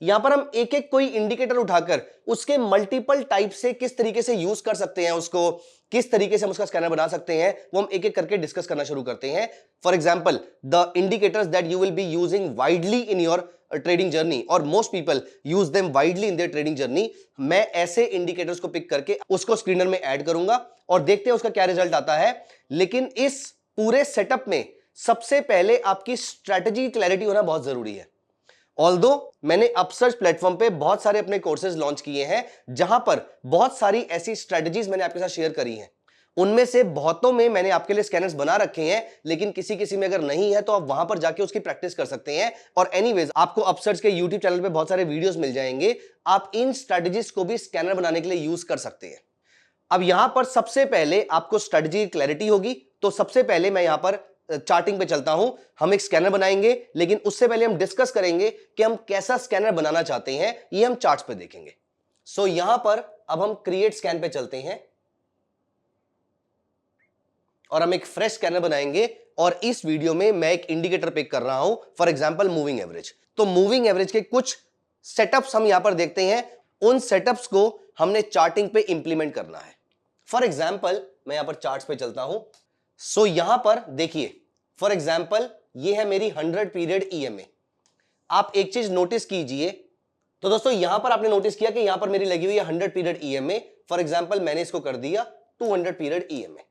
यहां पर हम एक एक कोई इंडिकेटर उठाकर उसके मल्टीपल टाइप से किस तरीके से यूज कर सकते हैं, उसको किस तरीके से हम उसका स्कैनर बना सकते हैं, वो हम एक एक करके डिस्कस करना शुरू करते हैं। For example, the indicators that you will be using widely in your trading journey और most people use them widely in their trading journey. मैं ऐसे इंडिकेटर्स को पिक करके उसको स्क्रीनर में ऐड करूंगा और देखते हैं उसका क्या रिजल्ट आता है। लेकिन इस पूरे सेटअप में सबसे पहले आपकी स्ट्रेटजी की क्लैरिटी होना बहुत जरूरी है। ऑल्दो मैंने अपसर्च प्लेटफॉर्म पे बहुत सारे अपने कोर्सेज लॉन्च किए हैं जहां पर बहुत सारी ऐसी स्ट्रेटजीज मैंने आपके साथ शेयर करी हैं, उनमें से बहुतों में मैंने आपके लिए स्कैनर्स बना रखे हैं, लेकिन किसी किसी में अगर नहीं है तो आप वहां पर जाके उसकी प्रैक्टिस कर सकते हैं। और एनीवेज आपको अपसर्च के यूट्यूब चैनल पे बहुत सारे वीडियोस मिल जाएंगे, आप इन स्ट्रेटजीज को भी स्कैनर बनाने के लिए यूज कर सकते हैं। अब यहां पर सबसे पहले आपको स्ट्रेटजी की क्लैरिटी होगी, तो सबसे पहले मैं यहां पर चार्टिंग पे चलता हूं। हम एक स्कैनर बनाएंगे, लेकिन उससे पहले हम डिस्कस करेंगे कि हम कैसा स्कैनर बनाना चाहते हैं, ये हम चार्ट्स पे देखेंगे। सो यहां पर अब हम क्रिएट स्कैन पे चलते हैं और हम एक फ्रेश स्कैनर बनाएंगे। और इस वीडियो में मैं एक इंडिकेटर पिक कर रहा हूं, फॉर एग्जांपल मूविंग एवरेज। तो मूविंग एवरेज के कुछ सेटअप्स हम यहां पर देखते हैं, उन सेटअप्स को हमने चार्टिंग पे इंप्लीमेंट करना है। फॉर एग्जांपल मैं यहां पर चार्ट्स पे चलता हूं। सो यहां पर देखिए, फॉर एग्जांपल ये है मेरी 100 पीरियड ईएमए। आप एक चीज नोटिस कीजिए, तो दोस्तों यहां पर आपने नोटिस किया कि यहां पर मेरी लगी हुई है 100 पीरियड ईएमए। फॉर एग्जांपल मैंने इसको कर दिया 200 period EMA.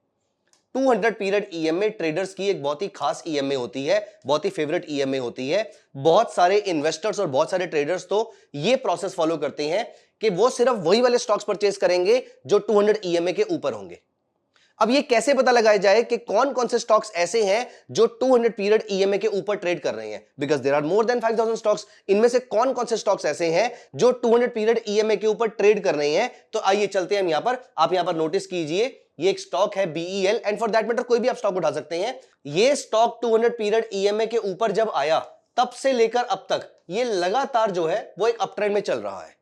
200 period EMA traders की एक बहुत ही खास ईएमए होती है, बहुत ही फेवरेट ईएमए होती है। बहुत सारे इन्वेस्टर्स और बहुत सारे ट्रेडर्स तो ये प्रोसेस फॉलो करते हैं कि वो सिर्फ वही वाले स्टॉक्स परचेज करेंगे जो 200 ईएमए के ऊपर होंगे। अब ये कैसे पता लगाया जाए कि कौन कौन से स्टॉक्स ऐसे हैं जो 200 पीरियड ईएमए के ऊपर ट्रेड कर रहे हैं, because there are more than 5000 stocks. इनमें से कौन कौन से स्टॉक्स ऐसे हैं जो 200 पीरियड ईएमए के ऊपर ट्रेड कर रहे हैं? तो आइए चलते हैं हम यहां पर। आप यहां पर नोटिस कीजिए, ये एक स्टॉक है BEL, and for that matter कोई भी आप स्टॉक उठा सकते हैं। ये स्टॉक 200 पीरियड ईएमए के ऊपर जब आया, तब से लेकर अब तक ये लगातार जो है वो एक अप ट्रेंड में चल रहा है।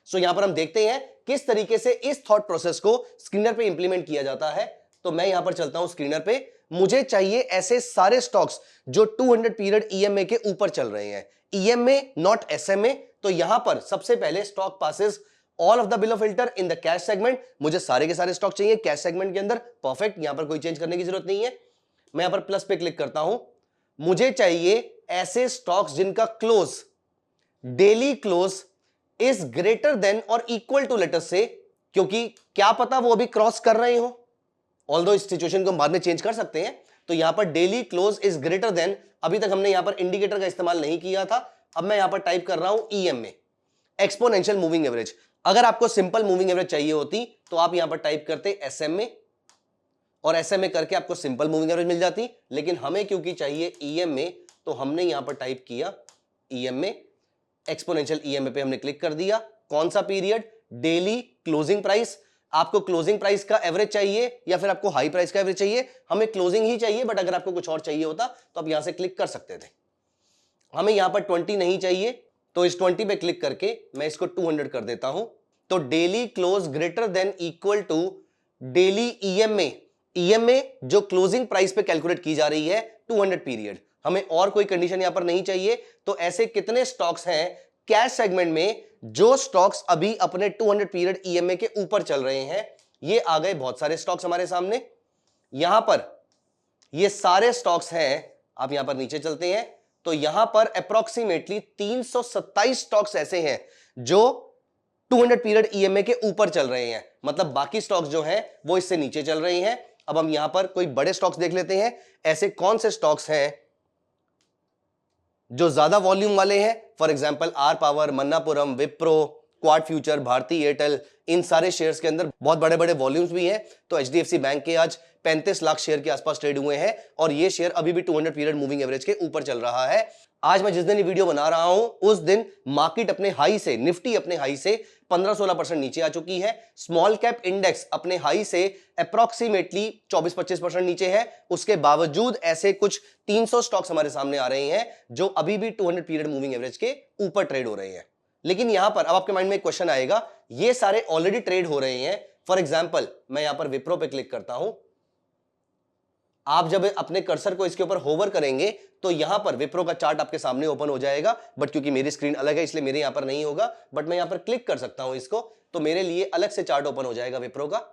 सो यहां पर हम देखते हैं किस तरीके से इस थॉट प्रोसेस को स्क्रीनर पे इंप्लीमेंट किया जाता है। तो मैं यहां पर चलता हूं स्क्रीनर पे। मुझे चाहिए ऐसे सारे स्टॉक्स जो 200 पीरियड ईएमए के ऊपर चल रहे हैं, ईएमए नॉट एसएमए। तो यहां पर सबसे पहले stock passes all of the below filter in the cash segment. मुझे सारे के सारे स्टॉक चाहिए कैश सेगमेंट के अंदर, परफेक्ट, यहां पर कोई चेंज करने की जरूरत नहीं है। मैं यहां पर प्लस पे क्लिक करता हूं। मुझे चाहिए ऐसे स्टॉक्स जिनका close, daily close is greater than और इक्वल टू लेटर से, क्योंकि क्या पता वो अभी क्रॉस कर रहे हो, ऑल्दो इस सिचुएशन को हम बाद में चेंज कर सकते हैं। तो यहां पर daily close is greater than, अभी तक हमने यहां पर इंडिकेटर का इस्तेमाल नहीं किया था, अब मैं यहां पर टाइप कर रहा हूं ईएमए, एक्सपोनेंशियल मूविंग एवरेज। अगर आपको सिंपल मूविंग एवरेज चाहिए होती तो आप यहां पर टाइप करते एसएमए, और एसएमए करके आपको सिंपल मूविंग एवरेज मिल जाती, लेकिन हमें क्योंकि चाहिए ईएमए तो हमने यहां पर टाइप किया ईएमए, एक्सपोनेंशियल ईएमए पे हमने क्लिक कर दिया। कौन सा पीरियड? Daily closing price. आपको क्लोजिंग प्राइस का एवरेज चाहिए या फिर आपको हाई प्राइस का एवरेज चाहिए? हमें क्लोजिंग ही चाहिए, बट अगर आपको कुछ और चाहिए होता तो आप यहां से क्लिक कर सकते थे। हमें यहां पर 20 नहीं चाहिए, तो इस 20 पे क्लिक करके मैं इसको 200 कर देता हूं। तो daily close greater than equal to daily EMA, EMA जो क्लोजिंग प्राइस पे कैलकुलेट की जा रही है 200 पीरियड। हमें और कोई कंडीशन यहां पर नहीं चाहिए। तो ऐसे कितने स्टॉक्स हैं कैश सेगमेंट में जो स्टॉक्स अभी अपने 200 पीरियड ईएमए के ऊपर चल रहे हैं? ये आ गए बहुत सारे स्टॉक्स हमारे सामने। यहां पर ये सारे स्टॉक्स हैं। आप यहां पर नीचे चलते हैं तो यहां पर अप्रोक्सीमेटली 327 स्टॉक्स ऐसे हैं जो 200 पीरियड ईएमए के ऊपर चल रहे हैं, मतलब बाकी स्टॉक्स जो हैं वो इससे नीचे चल रहे हैं। अब हम यहां पर कोई बड़े स्टॉक्स देख लेते हैं, ऐसे कौन से स्टॉक्स हैं जो ज्यादा वॉल्यूम वाले हैं। For example R Power, Manappuram, Wipro, Quad Future, Bharti Airtel, इन सारे शेयर्स के अंदर बहुत बड़े बड़े वॉल्यूम्स भी हैं। तो एचडीएफसी बैंक के आज 35 लाख शेयर के आसपास ट्रेड हुए हैं और ये शेयर अभी भी 200 पीरियड मूविंग एवरेज के ऊपर चल रहा है। आज मैं जिस दिन ये वीडियो बना रहा हूं उस दिन मार्केट अपने हाई से, निफ्टी अपने हाई से 15-16% नीचे आ चुकी है। स्मॉल कैप इंडेक्स अपने हाई से अप्रोक्सीमेटली 24-25% नीचे है। उसके बावजूद ऐसे कुछ 300 स्टॉक्स हमारे सामने आ रहे हैं जो अभी भी 200 पीरियड मूविंग एवरेज के ऊपर ट्रेड हो रहे हैं। लेकिन यहां पर अब आपके माइंड में एक क्वेश्चन आएगा, ये सारे ऑलरेडी ट्रेड हो रहे हैं। फॉर एग्जांपल मैं यहां पर विप्रो पे क्लिक करता हूं आप जब अपने कर्सर को इसके ऊपर होवर करेंगे तो यहां पर विप्रो का चार्ट आपके सामने ओपन हो जाएगा, बट क्योंकि मेरी स्क्रीन अलग है इसलिए मेरे यहां पर नहीं होगा, बट मैं यहां पर क्लिक कर सकता हूं इसको, तो मेरे लिए अलग से चार्ट ओपन हो जाएगा विप्रो का।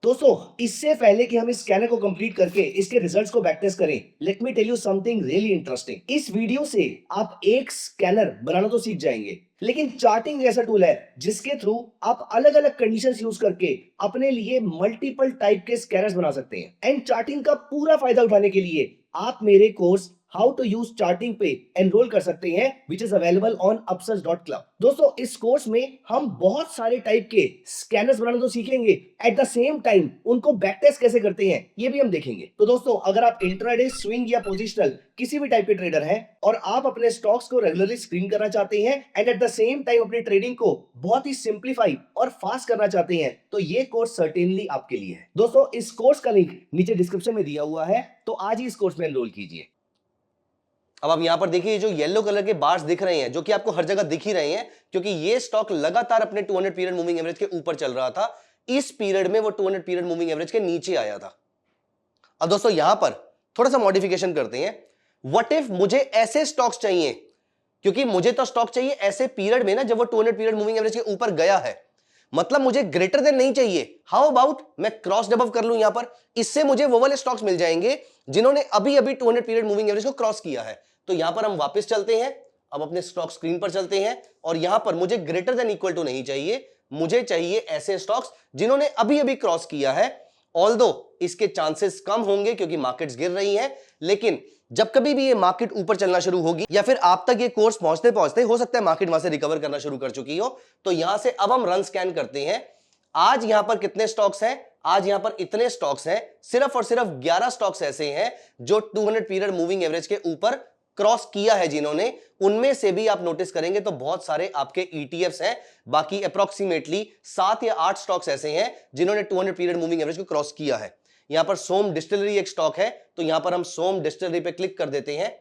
दोस्तों, इससे पहले कि हम इस स्कैनर को कंप्लीट करके इसके रिजल्ट्स को बैक टेस्ट करें, let me tell you something really interesting. इस वीडियो से आप एक स्कैनर बनाना तो सीख जाएंगे, लेकिन चार्टिंग ऐसा टूल है जिसके थ्रू आप अलग अलग कंडीशंस यूज करके अपने लिए मल्टीपल टाइप के स्कैनर्स बना सकते हैं। एंड चार्टिंग का पूरा फायदा उठाने के लिए आप मेरे course how to use charting पे एनरोल कर सकते हैं, which is available on upsurge.club। दोस्तों, इस कोर्स में हम बहुत सारे टाइप के स्कैनर्स बनाना तो सीखेंगे, एट द सेम टाइम उनको बैक टेस्ट कैसे करते हैं ये भी हम देखेंगे। तो दोस्तों, अगर आप इंट्राडे, स्विंग या पोजिशनल किसी भी टाइप के ट्रेडर हैं और आप अपने स्टॉक्स को रेगुलरली स्क्रीन करना चाहते हैं and at the same time अपनी ट्रेडिंग को बहुत ही सिंप्लीफाई और फास्ट करना चाहते हैं, तो ये कोर्स सर्टेनली आपके लिए है। दोस्तों, इस कोर्स का लिंक नीचे डिस्क्रिप्शन में दिया हुआ है, तो आज ही इस कोर्स में एनरोल कीजिए। अब आप यहां पर देखिए जो येलो कलर के बार्स दिख रहे हैं, जो कि आपको हर जगह दिख ही रहे हैं, क्योंकि ये स्टॉक लगातार अपने 200 पीरियड मूविंग एवरेज के ऊपर चल रहा था। इस पीरियड में वो 200 पीरियड मूविंग एवरेज के नीचे आया था। अब दोस्तों यहां पर थोड़ा सा मॉडिफिकेशन करते हैं। व्हाट इफ मुझे ऐसे स्टॉक्स चाहिए, क्योंकि मुझे तो स्टॉक चाहिए ऐसे पीरियड में ना जब वो 200 पीरियड मूविंग एवरेज के ऊपर गया है, मतलब मुझे ग्रेटर देन नहीं चाहिए। हाउ अबाउट मैं क्रॉस डबव कर लूं यहां पर, इससे मुझे वो वाले स्टॉक्स मिल जाएंगे जिन्होंने अभी अभी 200 पीरियड मूविंग एवरेज को क्रॉस किया है। तो यहां पर हम वापस चलते हैं, अब अपने स्टॉक स्क्रीन पर चलते हैं, और यहां पर मुझे ग्रेटर देन इक्वल टू नहीं चाहिए, मुझे चाहिए ऐसे स्टॉक्स जिन्होंने अभी अभी क्रॉस किया है। ऑल्दो इसके चांसेस कम होंगे क्योंकि मार्केट्स गिर रही हैं, लेकिन जब कभी भी ये मार्केट ऊपर चलना शुरू होगी या फिर आप तक ये कोर्स पहुंचते पहुंचते हो सकता है मार्केट वहां से रिकवर करना शुरू कर चुकी हो, तो यहां से अब हम रन स्कैन करते हैं। आज यहां पर कितने स्टॉक्स हैं? आज यहां पर इतने स्टॉक्स हैं, सिर्फ और सिर्फ 11 स्टॉक्स ऐसे हैं जो 200 पीरियड मूविंग एवरेज के ऊपर क्रॉस किया है जिन्होंने। उनमें से भी आप नोटिस करेंगे तो बहुत सारे आपके ईटीएफ्स हैं, बाकी अप्रोक्सीमेटली 7 या 8 स्टॉक्स ऐसे हैं जिन्होंने 200 पीरियड मूविंग एवरेज को क्रॉस किया है। यहां पर सोम डिस्टिलरी एक स्टॉक है, तो यहां पर हम सोम डिस्टिलरी पे क्लिक कर देते हैं।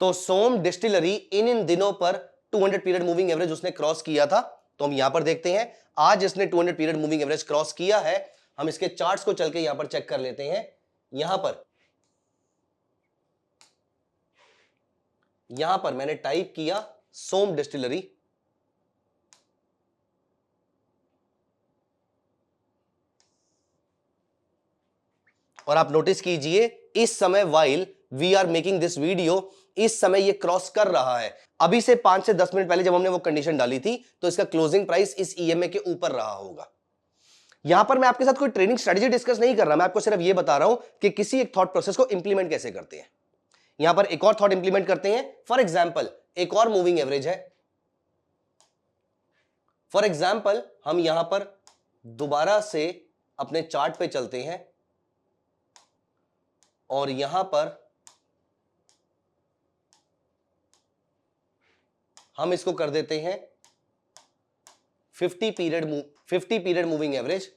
तो सोम डिस्टिलरी इन दिनों पर 200 पीरियड मूविंग एवरेज उसने क्रॉस किया था, तो हम यहां पर देखते हैं आज इसने 200 पीरियड मूविंग एवरेज क्रॉस किया है। हम इसके चार्ट्स को चल के यहां पर चेक कर लेते हैं। यहां पर मैंने टाइप किया सोम डिस्टिलरी, और आप नोटिस कीजिए इस समय while we are making this video, इस समय ये क्रॉस कर रहा है। अभी से 5 से 10 मिनट पहले जब हमने वो कंडीशन डाली थी तो इसका क्लोजिंग प्राइस इस ईएमए के ऊपर रहा होगा। यहां पर मैं आपके साथ कोई ट्रेडिंग स्ट्रेटजी डिस्कस नहीं कर रहा, मैं आपको सिर्फ ये बता रहा हूं कि किसी एक थॉट प्रोसेस को इंप्लीमेंट कैसे करते हैं। यहां पर एक और थॉट इंप्लीमेंट करते हैं। फॉर एग्जाम्पल एक और मूविंग एवरेज है। फॉर एग्जाम्पल हम यहां पर दोबारा से अपने चार्ट पे चलते हैं और यहां पर हम इसको कर देते हैं 50 पीरियड मूविंग एवरेज।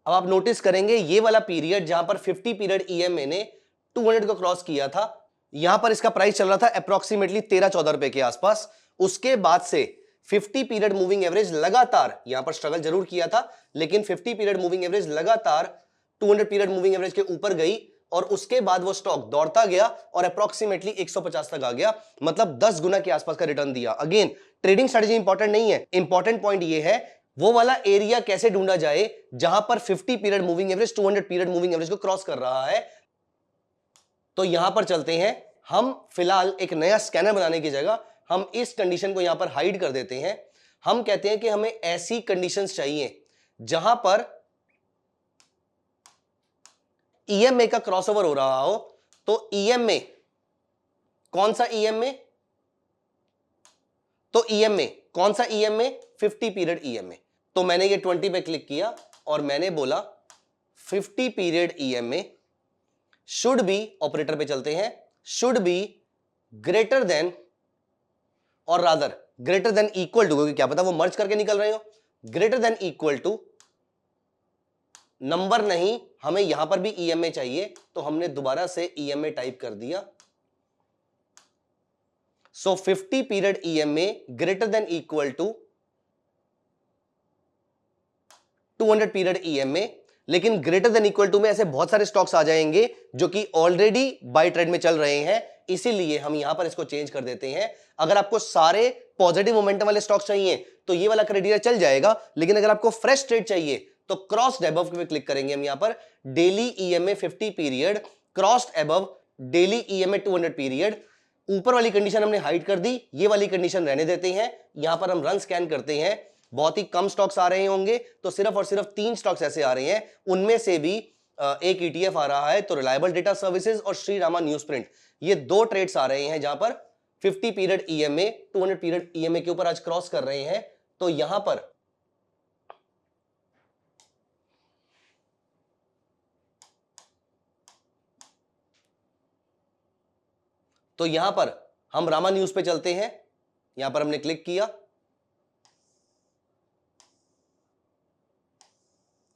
अब आप नोटिस करेंगे ये वाला पीरियड जहां पर 50 पीरियड ईएमए ने 200 को क्रॉस किया था, यहां पर इसका प्राइस चल रहा था अप्रोक्सीमेटली 13-14 रुपए के आसपास। उसके बाद से 50 पीरियड मूविंग एवरेज लगातार यहां पर स्ट्रगल जरूर किया था, लेकिन 50 पीरियड मूविंग एवरेज लगातार 200 पीरियड मूविंग एवरेज के ऊपर गई, और उसके बाद वो स्टॉक दौड़ता गया और अप्रोक्सीमेटली 150 तक आ गया, मतलब 10 गुना के आसपास का रिटर्न दिया। अगेन ट्रेडिंग स्ट्रेटजी इंपॉर्टेंट नहीं है, इंपॉर्टेंट पॉइंट ये है वो वाला एरिया कैसे ढूंढा जाए जहां पर 50 period moving average 200 period moving average को क्रॉस कर रहा है। तो यहां पर चलते हैं, हम फिलहाल एक नया स्कैनर बनाने की जगह हम इस कंडीशन को यहां पर हाइड कर देते हैं। हम कहते हैं कि हमें ऐसी कंडीशंस चाहिए जहां पर ईएमए का क्रॉसओवर हो रहा हो। तो ईएमए कौन सा ईएमए? तो ईएमए कौन सा ईएमए? 50 period EMA. तो मैंने ये 20 पे क्लिक किया और मैंने बोला 50 period EMA should be, operator पे चलते हैं, शुड बी ग्रेटर देन और rather greater than equal to, क्योंकि क्या पता वो मर्ज करके निकल रहे हो, greater than equal to number नहीं, हमें यहां पर भी ईएमए चाहिए, तो हमने दोबारा से ईएमए टाइप कर दिया। So 50 period EMA greater than equal to 200 period EMA, लेकिन ग्रेटर देन इक्वल टू में ऐसे बहुत सारे स्टॉक्स आ जाएंगे जो कि ऑलरेडी बाय ट्रेड में चल रहे हैं, इसीलिए हम यहां पर इसको चेंज कर देते हैं। अगर आपको सारे पॉजिटिव मोमेंटम वाले स्टॉक्स चाहिए तो ये वाला क्राइटेरिया चल जाएगा, लेकिन अगर आपको फ्रेश ट्रेड चाहिए तो क्रॉस्ड अबव पे क्लिक करेंगे हम यहां पर। Daily EMA 50 period, crossed above daily EMA 200 period. ऊपर वाली कंडीशन हमने हाइड कर दी, ये वाली कंडीशन रहने देते हैं। यहां पर हम रन स्कैन करते हैं, बहुत ही कम स्टॉक्स आ रहे होंगे, तो सिर्फ और सिर्फ 3 स्टॉक्स ऐसे आ रहे हैं, उनमें से भी एक ईटीएफ आ रहा है, तो रिलायबल डेटा सर्विसेज और श्री रामा न्यूज प्रिंट, ये 2 ट्रेड्स आ रहे हैं जहां पर 50 पीरियड ईएमए 200 पीरियड ईएमए के ऊपर आज क्रॉस कर रहे हैं। तो यहां पर हम रामा न्यूज पे चलते हैं। यहां पर हमने क्लिक किया,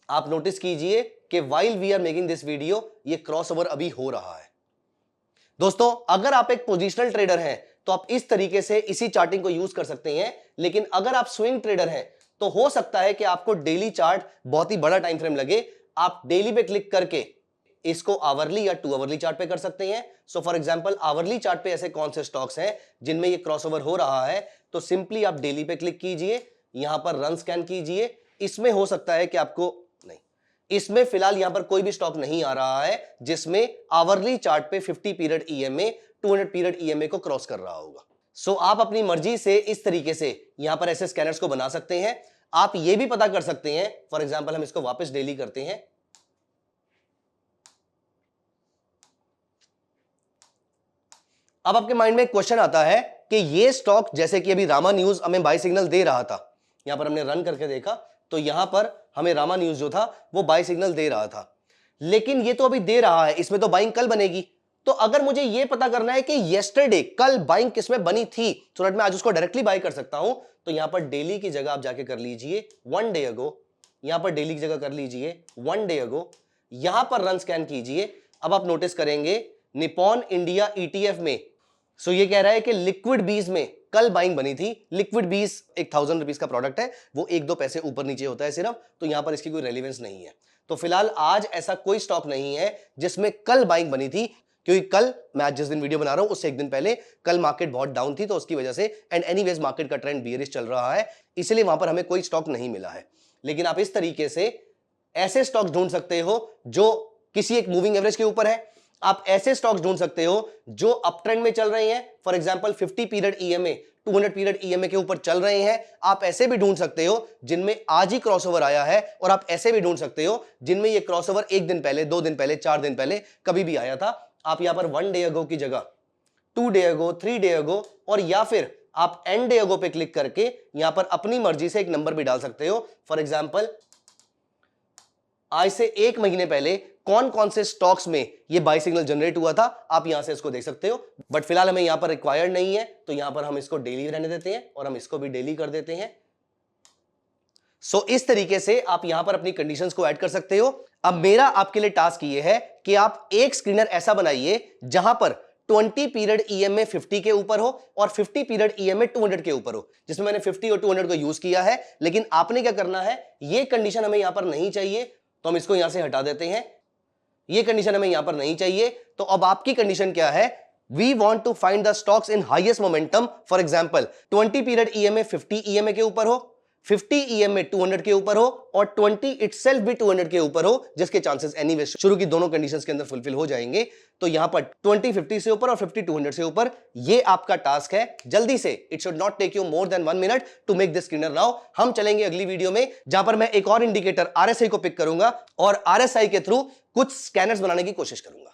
आप नोटिस कीजिए कि while we are making this video ये क्रॉसओवर अभी हो रहा है। दोस्तों, अगर आप एक पोजिशनल ट्रेडर हैं तो आप इस तरीके से इसी चार्टिंग को यूज कर सकते हैं, लेकिन अगर आप स्विंग ट्रेडर हैं तो हो सकता है कि आपको डेली चार्ट बहुत ही बड़ा टाइम फ्रेम लगे। आप डेली पे क्लिक करके इसको आवरली या 2 आवरली चार्ट पे कर सकते हैं। So for example hourly chart पे ऐसे कौन से स्टॉक्स हैं जिनमें ये क्रॉसओवर हो रहा है, तो सिंपली आप डेली पे क्लिक कीजिए, यहां पर रन स्कैन कीजिए। इसमें हो सकता है कि आपको नहीं, इसमें फिलहाल यहां पर कोई भी स्टॉक नहीं आ रहा है जिसमें आवरली चार्ट पे 50 पीरियड ईएमए 200 पीरियड ईएमए को क्रॉस कर रहा होगा। सो आप अपनी मर्जी से इस तरीके से यहां पर ऐसे स्कैनर्स को बना सकते हैं। आप ये भी पता कर सकते हैं, फॉर एग्जांपल हम इसको वापस डेली करते हैं, अब आपके माइंड में एक क्वेश्चन आता है कि ये स्टॉक जैसे कि अभी रामा न्यूज हमें बाय सिग्नल दे रहा था, यहां पर हमने रन करके देखा तो यहां पर हमें रामा न्यूज जो था वो बाय सिग्नल दे रहा था, लेकिन ये तो अभी दे रहा है, इसमें तो बाइंग कल बनेगी। तो अगर मुझे ये पता करना है कि येस्टरडे कल बाइंग किसमें बनी थी सो दैट मैं आज उसको डायरेक्टली बाय कर सकता हूं, तो यहां पर डेली की जगह आप जाके कर लीजिए 1 डे अगो, यहां पर डेली की जगह कर लीजिए 1 डे अगो, यहां पर रन स्कैन कीजिए। अब आप नोटिस करेंगे निपॉन इंडिया ईटीएफ में, सो ये कह रहा है कि लिक्विड बीज में कल बाइंग बनी थी। लिक्विड बीज एक 1000 रुपीज का प्रोडक्ट है, वो 1-2 पैसे ऊपर नीचे होता है सिर्फ, तो यहां पर इसकी कोई रेलेवेंस नहीं है। तो फिलहाल आज ऐसा कोई स्टॉक नहीं है जिसमें कल बाइंग बनी थी, क्योंकि कल मैं आज जिस दिन वीडियो बना रहा हूं उससे एक दिन पहले कल मार्केट बहुत डाउन थी, तो उसकी वजह से एंड एनीवेज मार्केट का ट्रेंड बियरिश चल रहा है, इसलिए वहां पर हमें कोई स्टॉक नहीं मिला है। लेकिन आप इस तरीके से ऐसे स्टॉक्स ढूंढ सकते हो जो किसी एक मूविंग एवरेज के ऊपर है, आप ऐसे स्टॉक्स ढूंढ सकते हो जो अप ट्रेंड में चल रहे हैं, for example 50 period EMA 200 period EMA के ऊपर चल रहे हैं। आप ऐसे भी ढूंढ सकते हो जिनमें आज ही क्रॉसओवर आया है, और आप ऐसे भी ढूंढ सकते हो जिनमें ये क्रॉसओवर 1 दिन पहले, 2 दिन पहले, 4 दिन पहले कभी भी आया था। आप यहां पर 1 डे अगो की जगह 2 डे अगो, 3 डे अगो, और या फिर आप एंड डे अगो पे क्लिक करके यहां पर अपनी मर्जी से एक नंबर भी डाल सकते हो। फॉर एग्जांपल आज से 1 महीने पहले कौन कौन से स्टॉक्स में ये बाय सिग्नल जनरेट हुआ था, आप यहां से इसको देख सकते हो। बट फिलहाल हमें यहां पर रिक्वायर्ड नहीं है, तो यहां पर हम इसको डेली रहने देते हैं और हम इसको भी डेली कर देते हैं। सो इस तरीके से आप यहां पर अपनी कंडीशंस को ऐड कर सकते हो। अब मेरा आपके लिए टास्क ये है कि आप एक स्क्रीनर ऐसा बनाइए जहां पर 20 पीरियड ईएमए 50 के ऊपर हो और 50 पीरियड ईएमए 200 के ऊपर हो, जिसमें मैंने 50 और 200 को यूज किया है। लेकिन आपने क्या करना है, ये कंडीशन हमें यहां पर नहीं चाहिए, तो हम इसको यहां से हटा देते हैं। ये कंडीशन हमें यहां पर नहीं चाहिए, तो अब आपकी कंडीशन क्या है, we want to find the stocks in highest momentum. For example 20 period EMA 50 EMA के ऊपर हो, 50 ईएमए 200 के ऊपर हो, और 20 इटसेल्फ भी 200 के ऊपर हो, जिसके चांसेस एनीवे शुरू की दोनों कंडीशंस के अंदर फुलफिल हो जाएंगे। तो यहां पर 20 50 से ऊपर और 50 200 से ऊपर, ये आपका टास्क है। जल्दी से, it should not take you more than 1 minute to make this screener now. हम चलेंगे अगली वीडियो में जहां पर मैं एक और इंडिकेटर आरएसआई को पिक करूंगा और आरएसआई के थ्रू कुछ स्कैनर्स बनाने की कोशिश करूंगा।